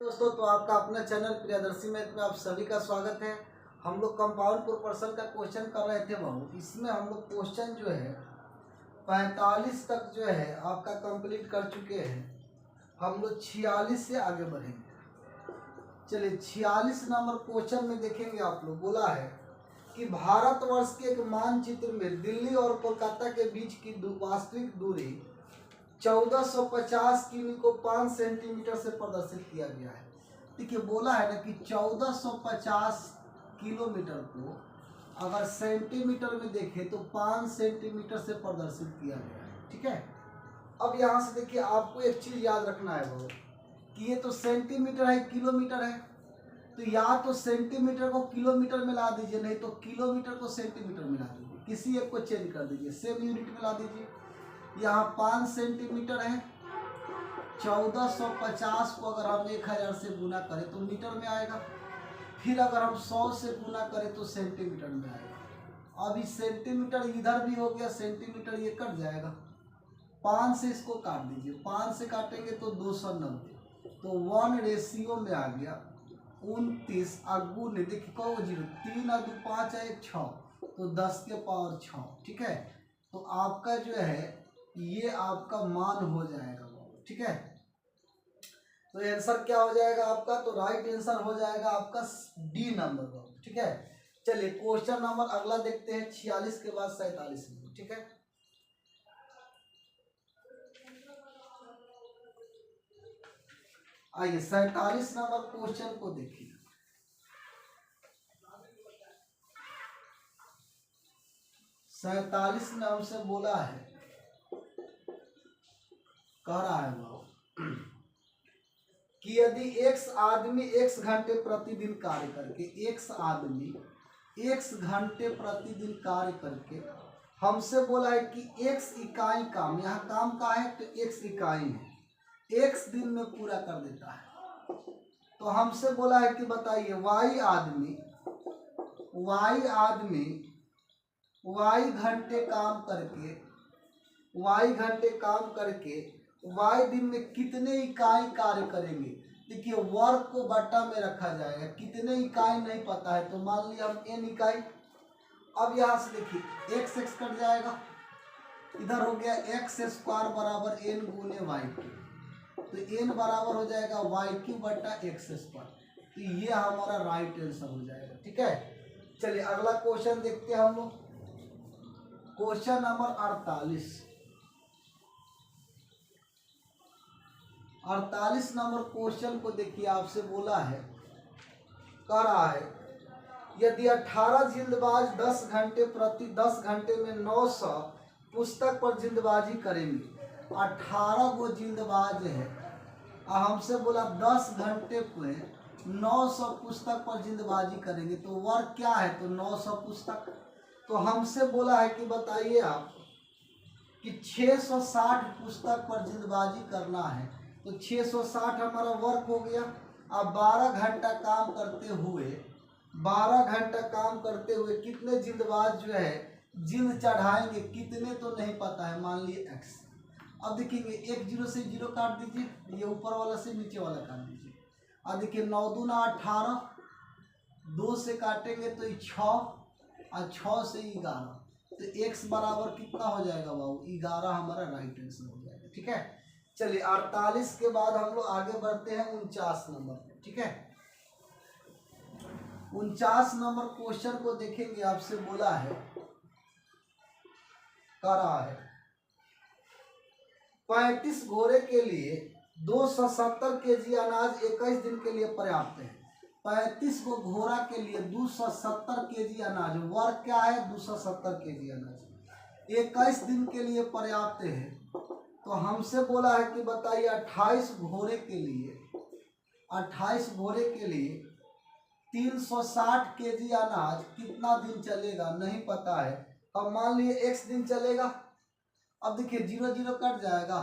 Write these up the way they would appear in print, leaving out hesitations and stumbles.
दोस्तों, तो आपका अपना चैनल प्रियदर्शी मैथ में आप सभी का स्वागत है। हम लोग कंपाउंड प्रोपोर्शन का क्वेश्चन कर रहे थे बहुत। इसमें हम लोग क्वेश्चन जो है 45 तक जो है आपका कंप्लीट कर चुके हैं। हम लोग 46 से आगे बढ़ेंगे। चलिए 46 नंबर क्वेश्चन में देखेंगे। आप लोग बोला है कि भारतवर्ष के एक मानचित्र में दिल्ली और कोलकाता के बीच की वास्तविक दूरी 1450 किमी को 5 सेंटीमीटर से प्रदर्शित किया गया है। देखिए बोला है ना कि 1450 किलोमीटर को अगर सेंटीमीटर में देखें तो 5 सेंटीमीटर से प्रदर्शित किया गया है। ठीक है, अब यहाँ से देखिए आपको एक चीज याद रखना है बहुत कि ये तो सेंटीमीटर है, किलोमीटर है, तो या तो सेंटीमीटर को किलोमीटर में ला दीजिए, नहीं तो किलोमीटर को सेंटीमीटर में ला दीजिए, किसी एक को चेंज कर दीजिए, सेम यूनिट में ला दीजिए। यहाँ 5 सेंटीमीटर है, 1450 को अगर हम 1000 से गुना करें तो मीटर में आएगा। फिर अगर हम 100 से गुना करें तो सेंटीमीटर में आएगा। अब इस सेंटीमीटर इधर भी हो गया, सेंटीमीटर ये कट जाएगा। 5 से इसको काट दीजिए, 5 से काटेंगे तो 290, तो 1 रेशियो में आ गया 29 अगुण। देखिए कौ जीरो, 3 और 2 5 है, 6, तो 10 के पावर 6। ठीक है, तो आपका जो है ये आपका मान हो जाएगा। ठीक है, तो आंसर क्या हो जाएगा आपका? तो राइट आंसर हो जाएगा आपका डी नंबर। ठीक है, चलिए क्वेश्चन नंबर अगला देखते हैं। 46 के बाद 47 नंबर। ठीक है, आइए 47 नंबर क्वेश्चन को देखिए। 47 में हमसे बोला है, कह रहा है वो कि यदि x आदमी x घंटे प्रतिदिन कार्य करके, x आदमी x घंटे प्रतिदिन कार्य करके हमसे बोला है कि x इकाई काम, यहाँ काम का है तो x इकाई है, x दिन में पूरा कर देता है। तो हमसे बोला है कि बताइए y आदमी y घंटे काम करके y दिन में कितने इकाई कार्य करेंगे। देखिए वर्क को बट्टा में रखा जाएगा, कितने इकाई नहीं पता है, तो मान लिया हम n इकाई। अब यहाँ से देखिए x x कट जाएगा, इधर हो गया x स्क्वायर बराबर n गुने वाई क्यू, तो n बराबर हो जाएगा वाई क्यू बट्टा x स्क्वायर। तो ये हमारा राइट आंसर हो जाएगा। ठीक है, चलिए अगला क्वेश्चन देखते हैं हम लोग। क्वेश्चन नंबर 48 नंबर क्वेश्चन को देखिए। आपसे बोला है, कह रहा है यदि 18 जिल्दबाज 10 घंटे में 900 पुस्तक पर जिल्दबाजी करेंगे। 18 गो जिल्दबाज है, हमसे बोला 10 घंटे में 900 पुस्तक पर जिल्दबाजी करेंगे, तो वर्क क्या है? तो 900 पुस्तक। तो हमसे बोला है कि बताइए आप कि 660 पुस्तक पर जिल्दबाजी करना है, तो 660 हमारा वर्क हो गया। अब 12 घंटा काम करते हुए कितने जिल्दबाज जो है जिल्द चढ़ाएंगे, कितने तो नहीं पता है, मान लिए x। अब देखेंगे एक 0 से 0 काट दीजिए, ये ऊपर वाला से नीचे वाला काट दीजिए। अब देखिए 9 दूना 18, 2 से काटेंगे तो 6 और 6 से 11, तो x बराबर कितना हो जाएगा बाबू? 11 हमारा राइट आंसर हो जाएगा। ठीक है, चलिए 48 के बाद हम लोग आगे बढ़ते हैं 49 नंबर पे। ठीक है, 49 नंबर क्वेश्चन को देखेंगे। आपसे बोला है, कह रहा है 35 घोड़े के लिए 270 केजी अनाज 21 दिन के लिए पर्याप्त है। 35 को घोड़ा के लिए 270 केजी अनाज, वर्क क्या है? 270 केजी अनाज 21 दिन के लिए पर्याप्त है। तो हमसे बोला है कि बताइए 28 घोड़े के लिए 360 केजी अनाज कितना दिन चलेगा, नहीं पता है। अब मान लिए x दिन चलेगा। अब देखिए 0 0 कट जाएगा,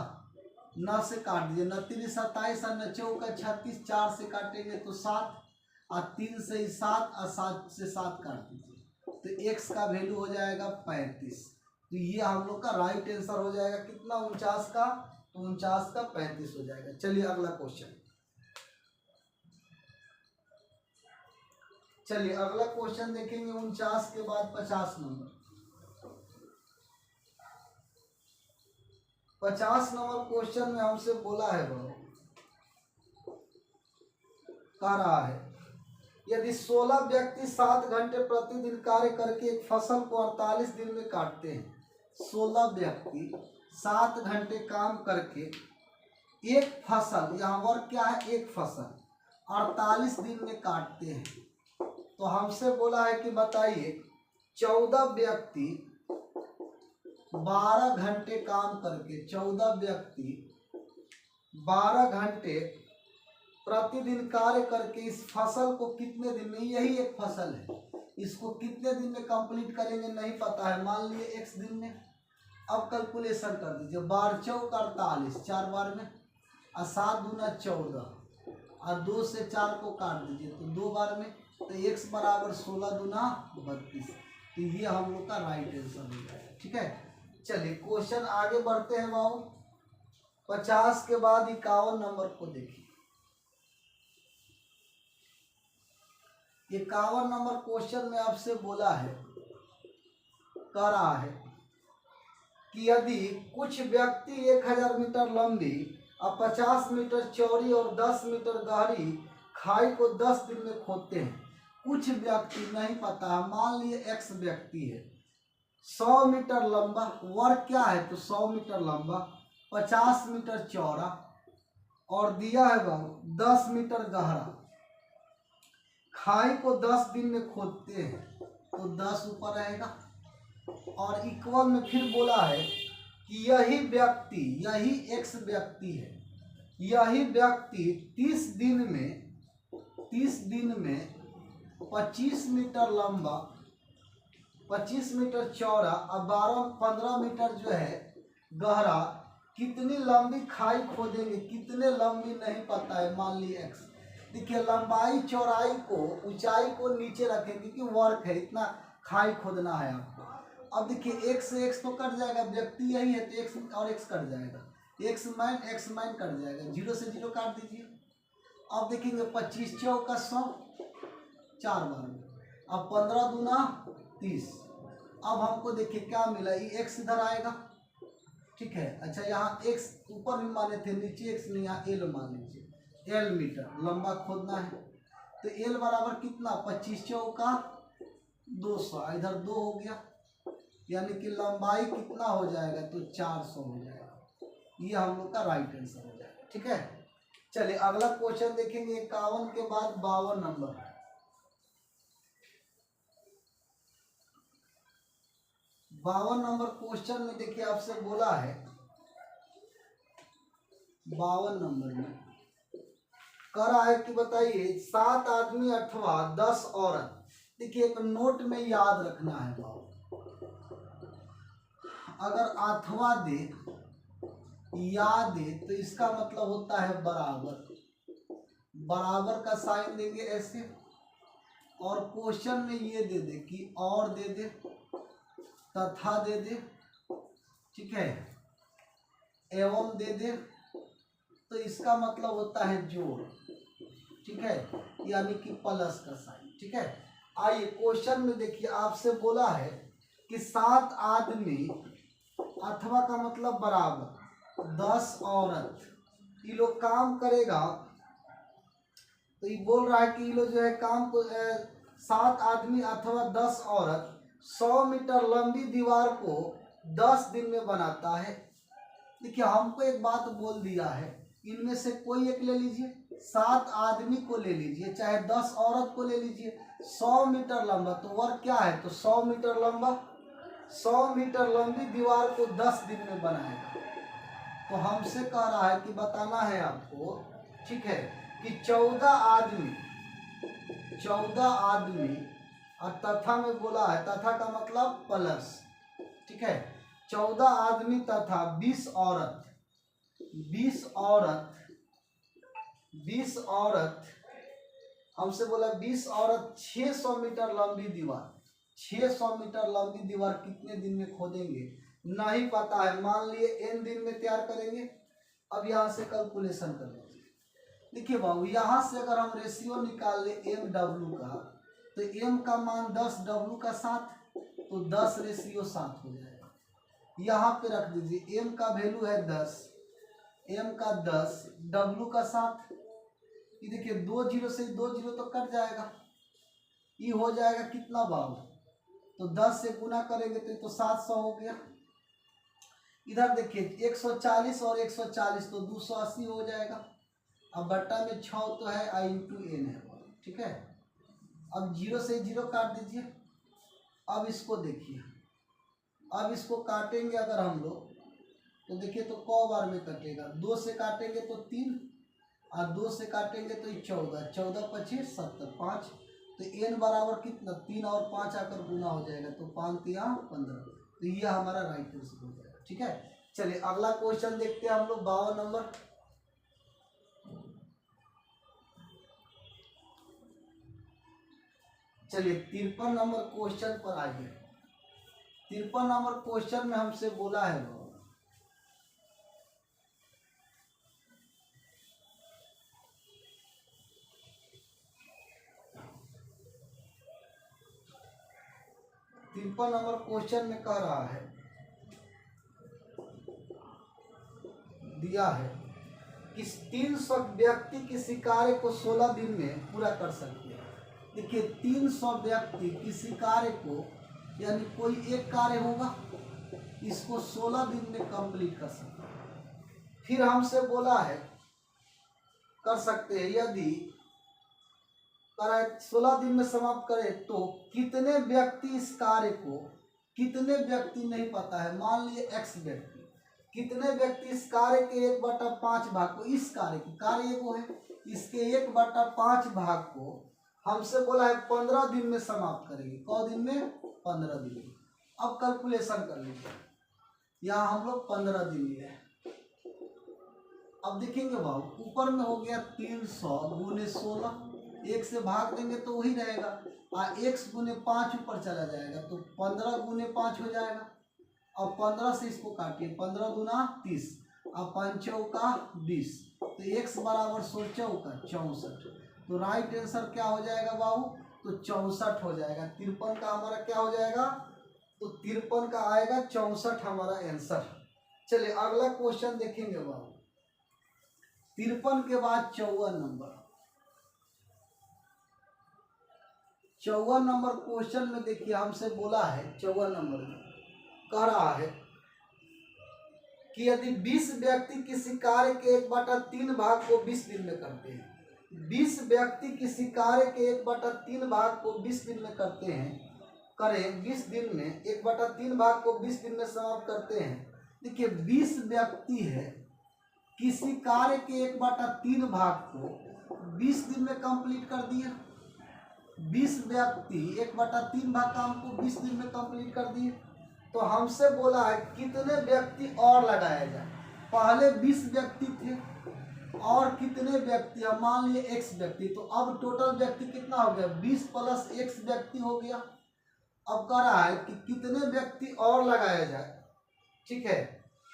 न से काट दीजिए, न 3 27 और न 4 36, 4 से काटेंगे तो 7 और 3 से 7 और 7 से 7 काट दीजिए, तो x का वैल्यू हो जाएगा 35। तो ये हम लोग का राइट आंसर हो जाएगा कितना? 49 का, तो 49 का 35 हो जाएगा। चलिए अगला क्वेश्चन। चलिए अगला क्वेश्चन देखेंगे 49 के बाद 50 नंबर। 50 नंबर क्वेश्चन में हमसे बोला है कह रहा है यदि 16 व्यक्ति 7 घंटे प्रतिदिन कार्य करके एक फसल को 48 दिन में काटते हैं। 16 व्यक्ति 7 घंटे काम करके एक फसल, यहाँ वर्क क्या है, एक फसल 48 दिन में काटते हैं। तो हमसे बोला है कि बताइए 14 व्यक्ति 12 घंटे काम करके, 14 व्यक्ति 12 घंटे प्रतिदिन कार्य करके इस फसल को कितने दिन में, यही एक फसल है, इसको कितने दिन में कंप्लीट करेंगे नहीं पता है, मान लिए x दिन में। अब कैलकुलेशन कर दीजिए, 12 चौक 48, 4 बार में, और 7 दूना 14, और 2 से 4 को काट दीजिए तो 2 बार में, तो x बराबर 16 दूना 32। तो ये हम लोग का राइट आंसर हो जाएगा। ठीक है, चलिए क्वेश्चन आगे बढ़ते हैं बाबू। 50 के बाद 51 नंबर को देखिए। 51 नंबर क्वेश्चन में आपसे बोला है, कह रहा है कि यदि कुछ व्यक्ति 1000 मीटर लंबी और 50 मीटर चौड़ी और 10 मीटर गहरी खाई को 10 दिन में खोदते हैं। कुछ व्यक्ति नहीं पता, मान लिए x व्यक्ति है, 100 मीटर लंबा, वर्ग क्या है तो 100 मीटर लंबा, 50 मीटर चौड़ा और दिया है बाबू 10 मीटर गहरा, खाई को 10 दिन में खोदते हैं, तो 10 ऊपर रहेगा। और इक्वल में फिर बोला है कि यही व्यक्ति, यही x व्यक्ति है, यही व्यक्ति 30 दिन में 25 मीटर लंबा, 25 मीटर चौड़ा और 15 मीटर जो है गहरा कितनी लंबी खाई खोदेंगे, कितने लंबी नहीं पता है, मान ली x। देखिए लंबाई चौड़ाई को, ऊंचाई को नीचे रखेंगे कि वर्क है, इतना खाई खोदना है आपको। अब देखिए x से x तो कट जाएगा, व्यक्ति यही है तो x और x कट जाएगा, x माइन कट जाएगा, 0 से 0 काट दीजिए। अब देखेंगे 25 चौका 100, 4 बार में, अब 15 दूना 30। अब हमको देखिए क्या मिला, ये x इधर आएगा। ठीक है, अच्छा यहाँ x ऊपर भी माने थे, नीचे x नहीं, यहाँ l मान लीजिए, l मीटर लंबा खोदना है। तो l बराबर कितना, 25 चौका 200, इधर 2 हो गया, यानी कि लंबाई कितना हो जाएगा तो 400 हो जाएगा। ये हम लोग का राइट आंसर हो जाएगा। ठीक है, चलिए अगला क्वेश्चन देखेंगे 51 के बाद 52 नंबर। 52 नंबर क्वेश्चन में देखिए आपसे बोला है, 52 नंबर में कह रहा है कि बताइए 7 आदमी अथवा 10 औरत। देखिए एक नोट में याद रखना है बाबू, अगर अथवा दे या दे तो इसका मतलब होता है बराबर, बराबर का साइन देंगे ऐसे, और क्वेश्चन में ये दे दे कि और दे दे, तथा दे दे, ठीक है, एवं दे दे, तो इसका मतलब होता है जोड़। ठीक है, यानी कि प्लस का साइन। ठीक है, आइए क्वेश्चन में देखिए आपसे बोला है कि 7 आदमी अथवा का मतलब बराबर 10 औरत, ये लोग काम करेगा, तो ये बोल रहा है कि ये लोग जो है काम को 7 आदमी अथवा 10 औरत 100 मीटर लंबी दीवार को 10 दिन में बनाता है। देखिए हमको एक बात बोल दिया है, इनमें से कोई एक ले लीजिए, 7 आदमी को ले लीजिए, चाहे 10 औरत को ले लीजिए, 100 मीटर लंबा, तो वर्ग क्या है तो 100 मीटर लंबा, 100 मीटर लंबी दीवार को 10 दिन में बनाएगा। तो हमसे कह रहा है कि बताना है आपको, ठीक है, कि 14 आदमी और तथा में बोला है, तथा का मतलब प्लस। ठीक है, 14 आदमी तथा 20 औरत, 20 औरत हमसे बोला 20 औरत 600 मीटर लंबी दीवार, 600 मीटर लंबी दीवार कितने दिन में खोदेंगे नहीं पता है, मान लिए n दिन में तैयार करेंगे। अब यहाँ से कैलकुलेशन कर लीजिए। देखिए बाबू यहाँ से अगर हम रेशियो निकाल ले MW का, तो m का मान 10, w का 7, तो 10:7 हो जाएगा। यहाँ पे रख दीजिए, m का वैल्यू है 10, m का 10, w का 7। ये देखिए 2 0 से 2 0 तो कट जाएगा, ये हो जाएगा कितना बाबू, तो 10 से गुना करेंगे तो 700 हो गया। इधर देखिए 140 और 140 तो 280 हो जाएगा। अब बट्टा में 6 तो है, i इंटू n है, ठीक है। अब 0 से 0 काट दीजिए। अब इसको देखिए, अब इसको काटेंगे अगर हम लोग तो देखिए तो क बार में कटेगा, 2 से काटेंगे तो 3 और 2 से काटेंगे तो 14, 14 25 70, 5, तो n बराबर कितना, 3 और 5 आकर गुना हो जाएगा, तो 5 3 15, तो ये हमारा राइट आंसर हो जाएगा, ठीक है। चलिए अगला क्वेश्चन देखते हैं हम लोग, 52 नंबर। चलिए 53 नंबर क्वेश्चन पर आइए। 53 नंबर क्वेश्चन में हमसे बोला है लोग, तिरपन नंबर क्वेश्चन में कह रहा है, दिया है कि 300 व्यक्ति किसी कार्य को 16 दिन में पूरा कर सकते हैं। देखिए 300 व्यक्ति किसी कार्य को, यानी कोई एक कार्य होगा, इसको 16 दिन में कंप्लीट कर सकते हैं। फिर हमसे बोला है कर सकते हैं, यदि 16 दिन में समाप्त करें तो कितने व्यक्ति इस कार्य को, कितने व्यक्ति नहीं पता है, मान लिए x व्यक्ति, कितने व्यक्ति इस कार्य के 1/5 भाग को, इस कार्य की, कार्य वो है, इसके 1/5 भाग को हमसे बोला है 15 दिन में समाप्त करेंगे। कौ दिन में? 15 दिन में। अब कैलकुलेशन कर लीजिए, यहाँ हम लोग 15 दिन लिए। अब देखेंगे भाव, ऊपर में हो गया 300 गुने 16, 1 से भाग देंगे तो वही रहेगा, और x गुने 5 ऊपर चला जाएगा, तो 15 गुने 5 हो जाएगा। अब 15 से इसको काटिए, 15 दूना 30, अब 5 चौका 20, तो x बराबर 16 चौका 64, तो राइट आंसर क्या हो जाएगा बाबू, तो 64 हो जाएगा। 53 का हमारा क्या हो जाएगा, तो 53 का आएगा 64 हमारा आंसर। चलिए अगला क्वेश्चन देखेंगे बाबू, 53 के बाद 54 नंबर। 54 नंबर क्वेश्चन में देखिए हमसे बोला है, 54 नंबर में कह रहा है कि यदि 20 व्यक्ति किसी कार्य के 1/3 भाग को 20 दिन में करते हैं, 20 व्यक्ति किसी कार्य के 1/3 भाग को 20 दिन में करते हैं, करें 20 दिन में 1/3 भाग को 20 दिन में समाप्त करते हैं। देखिए 20 व्यक्ति है, किसी कार्य के 1/3 भाग को 20 दिन में कंप्लीट कर दिए। 20 व्यक्ति 1/3 भाग काम को 20 दिन में कंप्लीट कर दिए, तो हमसे बोला है कितने व्यक्ति और लगाया जाए। पहले 20 व्यक्ति थे और कितने व्यक्ति, अब मान लिए x व्यक्ति, तो अब टोटल व्यक्ति कितना हो गया, 20 प्लस x व्यक्ति हो गया। अब कह रहा है कि कितने व्यक्ति और लगाया जाए, ठीक है,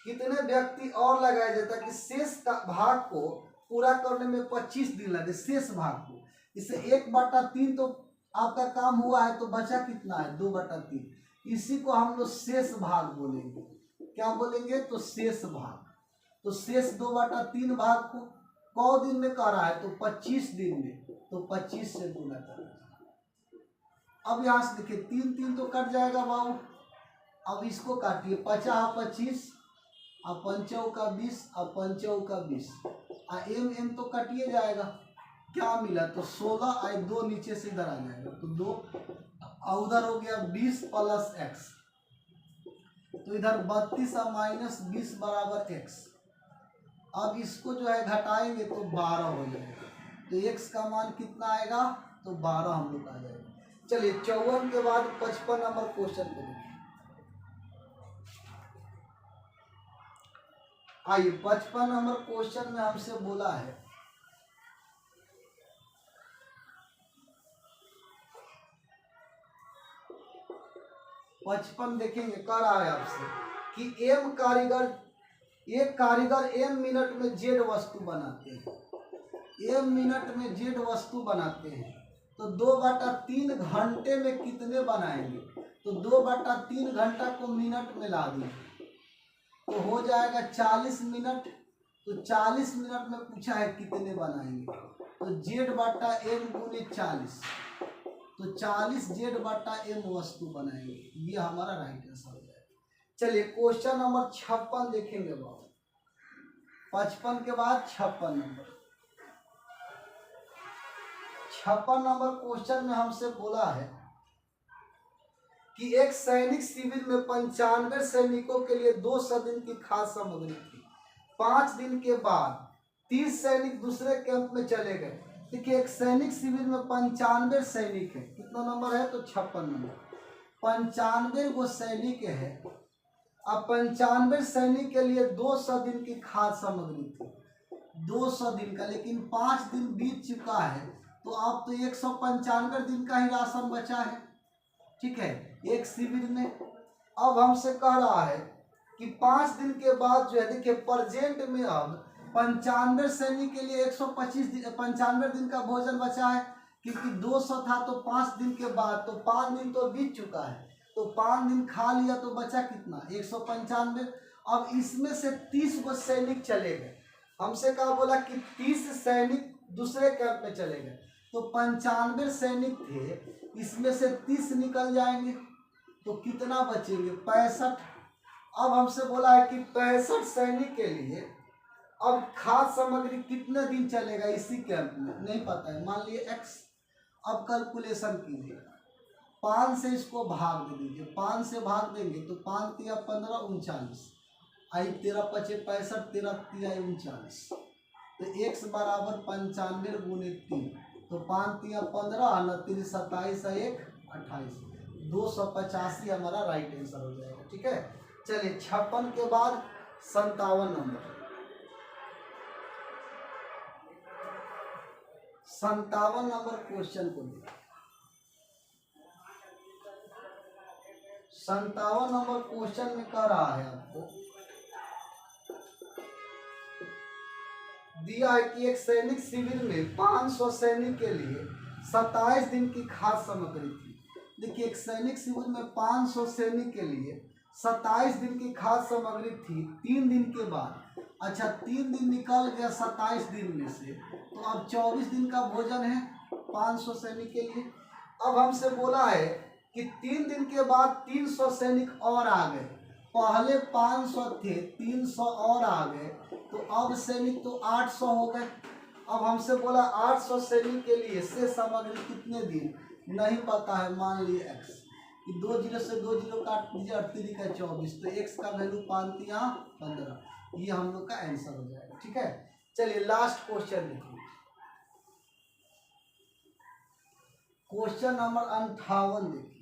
कितने व्यक्ति और लगाया जाए ताकि शेष का भाग को पूरा करने में 25 दिन लगे, शेष भाग को। इसे 1/3 तो आपका काम हुआ है, तो बचा कितना है, 2/3, इसी को हम लोग शेष भाग बोलेंगे। क्या बोलेंगे, तो शेष भाग। तो शेष 2/3 भाग को कौ दिन में कर रहा है, तो 25 दिन में, तो 25 से गुना करना। अब यहाँ से देखिए 3 3 तो कट जाएगा बाबू। अब इसको काटिए, 50 25, अब 5 का 20, अब 5 का 20, m तो कटिए जाएगा। क्या मिला, तो 16 और 2 नीचे से इधर आ जाएगा, तो 2 उधर हो गया 20 प्लस x, तो इधर 32 और माइनस 20 बराबर x। अब इसको जो है घटाएंगे तो 12 हो जाएगा, तो x का मान कितना आएगा, तो 12 हम लोग आ जाएगा। चलिए 54 के बाद 55 नंबर क्वेश्चन को देखिए। आइए 55 नंबर क्वेश्चन में हमसे बोला है, पचपन देखेंगे, कह रहा है आपसे कि एक कारीगर m मिनट में z वस्तु बनाते हैं, m मिनट में z वस्तु बनाते हैं, तो 2/3 घंटे में कितने बनाएंगे? तो 2/3 घंटा को मिनट में ला दिए तो हो जाएगा 40 मिनट। तो 40 मिनट में पूछा है कितने बनाएंगे, तो Z/M गुने 40, तो 40 Z/M वस्तु बनाएंगे। ये हमारा राइट आंसर हो जाएगा। चलिए क्वेश्चन नंबर 56 देखेंगे बाबू। 55 के बाद 56 नंबर। 56 नंबर क्वेश्चन में हमसे बोला है कि एक सैनिक शिविर में 95 सैनिकों के लिए 200 दिन की खाद्य सामग्री थी। 5 दिन के बाद 30 सैनिक दूसरे कैंप में चले गए। देखिए एक सैनिक शिविर में 95 सैनिक है। कितना नंबर है? तो 56 नंबर। 95 वो सैनिक है। अब 95 सैनिक के लिए 200 दिन की खाद्य सामग्री थी, 200 दिन का, लेकिन 5 दिन बीत चुका है तो अब तो 195 दिन का ही राशन बचा है। ठीक है, एक शिविर में। अब हमसे कह रहा है कि 5 दिन के बाद जो है, देखिए प्रेजेंट में अब 95 सैनिक के लिए 95 दिन का भोजन बचा है, क्योंकि 200 था तो 5 दिन के बाद, तो 5 दिन तो बीत चुका है, तो 5 दिन खा लिया तो बचा कितना? 195। अब इसमें से 30 वो सैनिक चले गए। हमसे कहा बोला कि 30 सैनिक दूसरे कैंप में चले गए, तो 95 सैनिक थे, इसमें से 30 निकल जाएंगे तो कितना बचेंगे? 65। अब हमसे बोला है कि 65 सैनिक के लिए अब खाद्य सामग्री कितने दिन चलेगा इसी कैंप में, नहीं पता है, मान लिए x। अब कैलकुलेशन कीजिए, 5 से इसको भाग दे दीजिए। 5 से भाग देंगे तो 5 तिया 15 39, आई 13 पचे 65, 13 तिया 39, तो x बराबर 95 गुने 3, तो 5 तिया 15, 29 27 1 28, 285 हमारा राइट आंसर हो जाएगा। ठीक है, चलिए 56 के बाद 57 नंबर। 57 नंबर क्वेश्चन को देखिए। 57 नंबर क्वेश्चन में कह रहा है आपको दिया है कि एक सैनिक शिविर में 500 सैनिक के लिए 27 दिन की खाद्य सामग्री थी। देखिए एक सैनिक शिविर में 500 सैनिक के लिए 27 दिन की खाद्य सामग्री थी। 3 दिन के बाद, अच्छा 3 दिन निकल गया 27 दिन में से, तो अब 24 दिन का भोजन है 500 सैनिक के लिए। अब हमसे बोला है कि 3 दिन के बाद 300 सैनिक और आ गए। पहले 500 थे, 300 और आ गए, तो अब सैनिक तो 800 हो गए। अब हमसे बोला 800 सैनिक के लिए शेष सामग्री कितने दिन, नहीं पता है, मान लिए x, कि 2 0 से 2 0 काट दीजिए, 38 का 24, तो x का वैल्यू 5 तिया 15, ये हम लोग का आंसर हो जाएगा। ठीक है, चलिए लास्ट क्वेश्चन देखिए। क्वेश्चन नंबर 58 देखिए।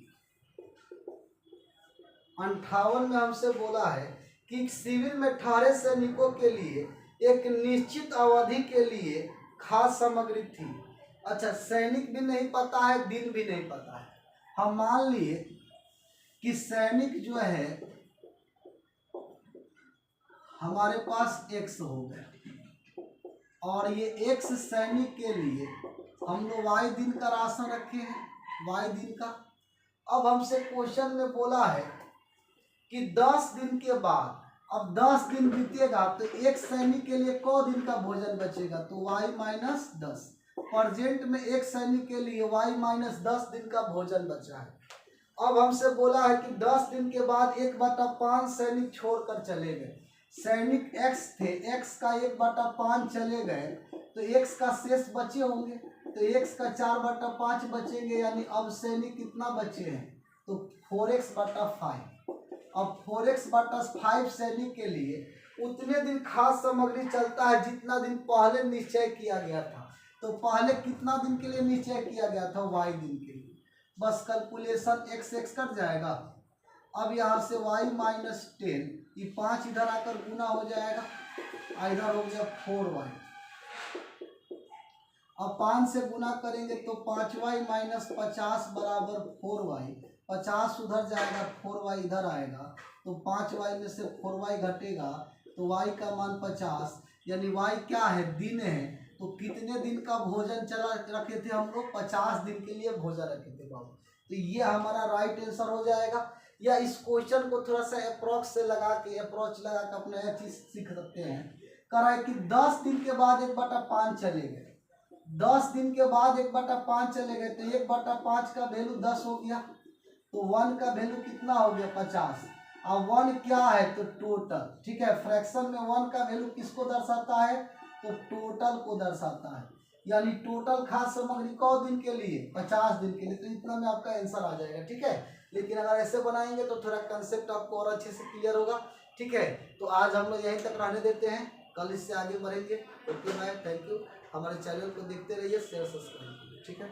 58 में हमसे बोला है कि शिविर में 18 सैनिकों के लिए एक निश्चित अवधि के लिए खाद्य सामग्री थी। अच्छा सैनिक भी नहीं पता है, दिन भी नहीं पता है। हम मान लिए कि सैनिक जो है हमारे पास x हो गया, और ये x सैनिक के लिए हम लोग y दिन का राशन रखे हैं, y दिन का। अब हमसे क्वेश्चन में बोला है कि 10 दिन के बाद, अब 10 दिन बीतेगा तो एक सैनिक के लिए क दिन का भोजन बचेगा, तो y माइनस 10। प्रेजेंट में एक सैनिक के लिए y माइनस 10 दिन का भोजन बचा है। अब हमसे बोला है कि 10 दिन के बाद 1/5 सैनिक छोड़कर चले गए। सैनिक x थे, x का 1/5 चले गए, तो x का शेष बचे होंगे, तो x का 4/5 बचेंगे, यानी अब सैनिक कितना बचे हैं, तो 4x/5। अब 4x/5 सैनिक के लिए उतने दिन खाद्य सामग्री चलता है जितना दिन पहले निश्चय किया गया था। तो पहले कितना दिन के लिए निश्चय किया गया था, y दिन के लिए। बस कैलकुलेशन x कट जाएगा। अब यहाँ से y माइनस 10, ये 5 इधर आकर गुना हो जाएगा, इधर हो गया 4y। अब 5 से गुना करेंगे तो 5y माइनस 50 बराबर 4y, 50 उधर जाएगा, 4y इधर आएगा, तो 5y में से 4y घटेगा, तो y का मान 50, यानी y क्या है, दिन है, तो कितने दिन का भोजन चला रखे थे हम लोग? 50 दिन के लिए भोजन रखे थे बाबू। तो ये हमारा राइट आंसर हो जाएगा। या इस क्वेश्चन को थोड़ा सा अप्रोच लगा के अपने चीज सीख सकते हैं। कह रहा है कि 10 दिन के बाद 1/5 चले गए, 10 दिन के बाद 1/5 चले गए, तो 1/5 का वैल्यू 10 हो गया, तो 1 का वैल्यू कितना हो गया? 50। अब 1 क्या है? तो टोटल। ठीक है, फ्रैक्शन में 1 का वैल्यू किसको दर्शाता है? तो टोटल को दर्शाता है। यानी टोटल खाद्य सामग्री कौ दिन के लिए? 50 दिन के लिए। तो इतना में आपका आंसर आ जाएगा। ठीक है, लेकिन अगर ऐसे बनाएंगे तो थोड़ा कंसेप्ट आपको और अच्छे से क्लियर होगा। ठीक है, तो आज हम लोग यहीं तक रहने देते हैं, कल इससे आगे बढ़ेंगे। Okay bye, thank you. हमारे चैनल को देखते रहिए, शेयर सब्सक्राइब कीजिए। ठीक है।